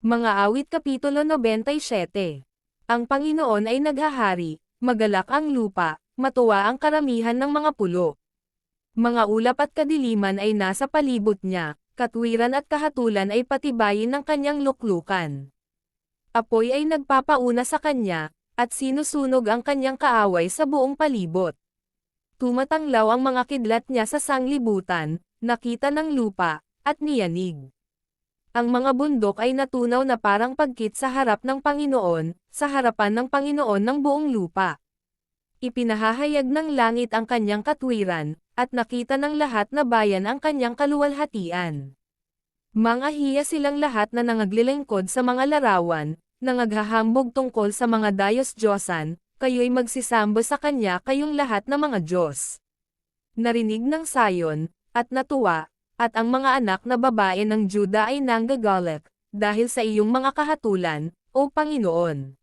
Mga awit Kapitulo 97. Ang Panginoon ay naghahari, magalak ang lupa, matuwa ang karamihan ng mga pulo. Mga ulap at kadiliman ay nasa palibot niya, katwiran at kahatulan ay patibayin ng kanyang luklukan. Apoy ay nagpapauna sa kanya, at sinusunog ang kanyang kaaway sa buong palibot. Tumatanglaw ang mga kidlat niya sa sanglibutan, nakita ng lupa, at niyanig. Ang mga bundok ay natunaw na parang pagkit sa harap ng Panginoon, sa harapan ng Panginoon ng buong lupa. Ipinahahayag ng langit ang kanyang katwiran, at nakita ng lahat na bayan ang kanyang kaluwalhatian. Mangahiya silang lahat na nangaglilingkod sa mga larawan, nangaghahambog tungkol sa mga dayos-diyosan, kayo'y magsisambo sa kanya kayong lahat na mga Diyos. Narinig ng Sayon, at natuwa, at ang mga anak na babae ng Juda ay nanggagalit, dahil sa iyong mga kahatulan, O Panginoon.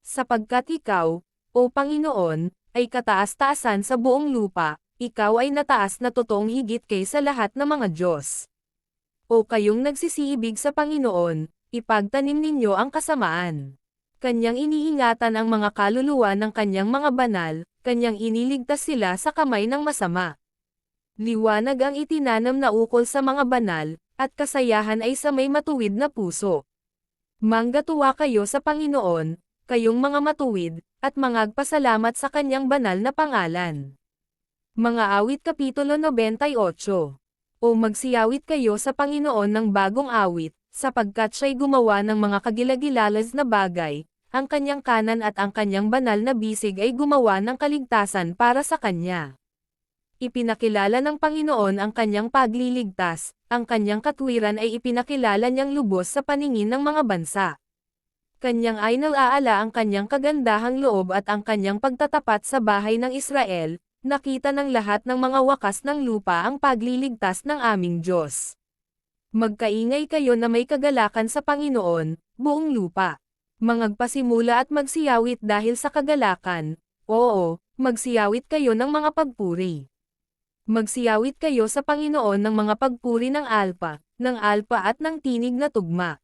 Sapagkat ikaw, O Panginoon, ay kataas-taasan sa buong lupa, ikaw ay nataas na totoong higit kaysa lahat ng mga Diyos. O kayong nagsisiibig sa Panginoon, ipagtanim ninyo ang kasamaan. Kanyang iniingatan ang mga kaluluwa ng kanyang mga banal, kanyang iniligtas sila sa kamay ng masama. Liwanag ang itinanam na ukol sa mga banal, at kasayahan ay sa may matuwid na puso. Manggatuwa kayo sa Panginoon, kayong mga matuwid, at mangagpasalamat sa kanyang banal na pangalan. Mga awit Kapitulo 98. O magsiyawit kayo sa Panginoon ng bagong awit, sapagkat siya'y gumawa ng mga kagilagilalas na bagay, ang kanyang kanan at ang kanyang banal na bisig ay gumawa ng kaligtasan para sa kanya. Ipinakilala ng Panginoon ang kanyang pagliligtas, ang kanyang katwiran ay ipinakilala niyang lubos sa paningin ng mga bansa. Kanyang ay nalaala ang kanyang kagandahang loob at ang kanyang pagtatapat sa bahay ng Israel, nakita ng lahat ng mga wakas ng lupa ang pagliligtas ng aming Diyos. Magkaingay kayo na may kagalakan sa Panginoon, buong lupa. Mangagpasimula at magsiyawit dahil sa kagalakan, oo, magsiyawit kayo ng mga pagpuri. Magsiyawit kayo sa Panginoon ng mga pagpuri ng alpa at ng tinig na tugma.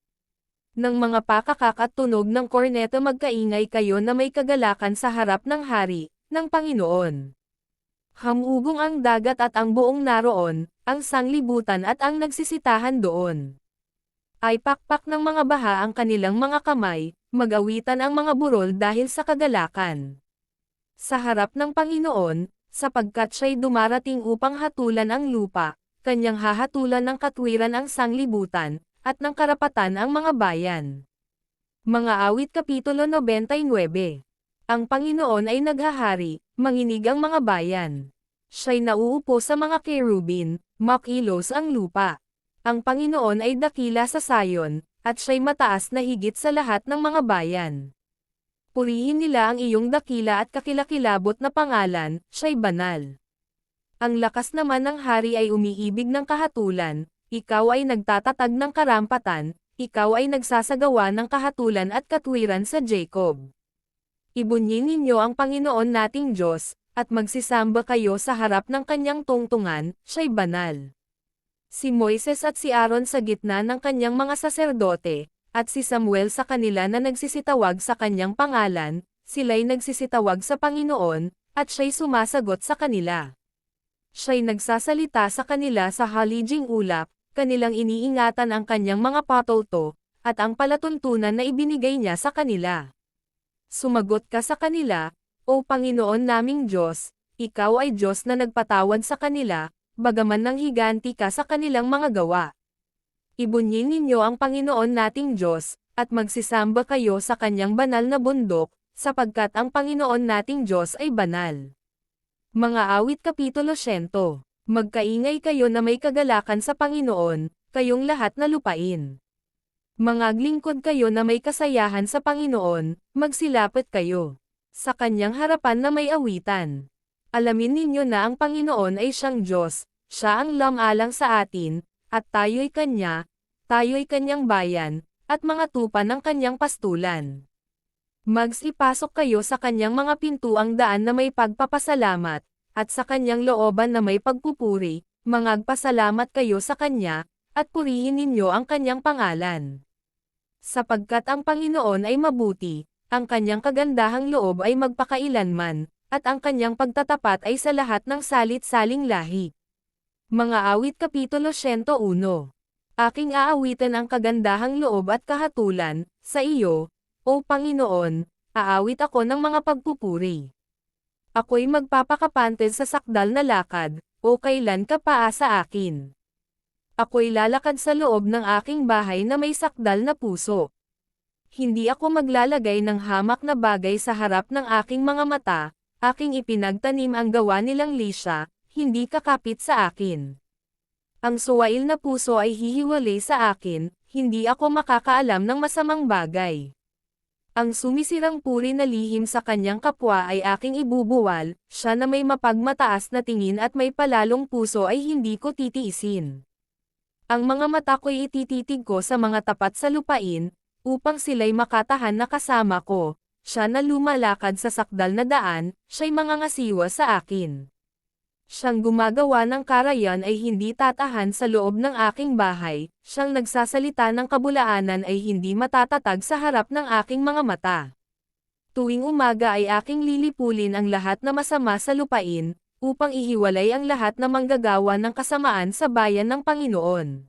Ng mga pakakak at tunog ng korneta magkaingay kayo na may kagalakan sa harap ng hari, ng Panginoon. Hamugong ang dagat at ang buong naroon, ang sanglibutan at ang nagsisitahan doon. Ay pakpak ng mga baha ang kanilang mga kamay, magawitan ang mga burol dahil sa kagalakan. Sa harap ng Panginoon, sapagkat siya'y dumarating upang hatulan ang lupa, kanyang hahatulan ng katwiran ang sanglibutan, at ng karapatan ang mga bayan. Mga awit Kapitulo 99. Ang Panginoon ay naghahari, manginig ang mga bayan. Siya'y nauupo sa mga kerubin, makilos ang lupa. Ang Panginoon ay dakila sa Sayon, at siya'y mataas na higit sa lahat ng mga bayan. Purihin nila ang iyong dakila at kakilakilabot na pangalan, siya'y banal. Ang lakas naman ng hari ay umiibig ng kahatulan, ikaw ay nagtatatag ng karampatan, ikaw ay nagsasagawa ng kahatulan at katwiran sa Jacob. Ibunyin ninyo ang Panginoon nating Diyos, at magsisamba kayo sa harap ng kanyang tungtungan, siya'y banal. Si Moises at si Aaron sa gitna ng kanyang mga saserdote, at si Samuel sa kanila na nagsisitawag sa kanyang pangalan, sila'y nagsisitawag sa Panginoon, at siya'y sumasagot sa kanila. Siya'y nagsasalita sa kanila sa halijing ulap, kanilang iniingatan ang kanyang mga patolto, at ang palatuntunan na ibinigay niya sa kanila. Sumagot ka sa kanila, O Panginoon naming Diyos, ikaw ay Diyos na nagpatawad sa kanila, bagaman nang higanti ka sa kanilang mga gawa. Ibunyin ninyo ang Panginoon nating Diyos, at magsisamba kayo sa kanyang banal na bundok, sapagkat ang Panginoon nating Diyos ay banal. Mga awit Kapitulo 100. Magkaingay kayo na may kagalakan sa Panginoon, kayong lahat na lupain. Mangaglingkod kayo na may kasayahan sa Panginoon, magsilapit kayo sa kanyang harapan na may awitan. Alamin ninyo na ang Panginoon ay siyang Diyos, siya ang lam-alang sa atin, at tayo'y kanyang bayan, at mga tupa ng kanyang pastulan. Magsipasok kayo sa kanyang mga pintuang daan na may pagpapasalamat, at sa kanyang looban na may pagpupuri, mangagpasalamat kayo sa kanya, at purihin ninyo ang kanyang pangalan. sapagkat ang Panginoon ay mabuti, ang kanyang kagandahang loob ay magpakailanman, at ang kanyang pagtatapat ay sa lahat ng salit-saling lahi. Mga awit Kapitulo 101. Aking aawitan ang kagandahang loob at kahatulan, sa iyo, O Panginoon, aawit ako ng mga pagpupuri. Ako'y magpapakapantid sa sakdal na lakad, o kailan ka paasa akin. Ako'y lalakad sa loob ng aking bahay na may sakdal na puso. Hindi ako maglalagay ng hamak na bagay sa harap ng aking mga mata, aking ipinagtanim ang gawa nilang lisya, hindi kakapit sa akin. Ang suwail na puso ay hihiwalay sa akin, hindi ako makakaalam ng masamang bagay. Ang sumisirang puri na lihim sa kanyang kapwa ay aking ibubuwal, siya na may mapagmataas na tingin at may palalong puso ay hindi ko titiisin. Ang mga mata ko'y itititig ko sa mga tapat sa lupain, upang sila'y makatahan na kasama ko, siya na lumalakad sa sakdal na daan, siya'y mangangasiwa sa akin. Siyang gumagawa ng karayan ay hindi tatahan sa loob ng aking bahay, siyang nagsasalita ng kabulaanan ay hindi matatatag sa harap ng aking mga mata. Tuwing umaga ay aking lilipulin ang lahat na masama sa lupain, upang ihiwalay ang lahat na manggagawa ng kasamaan sa bayan ng Panginoon.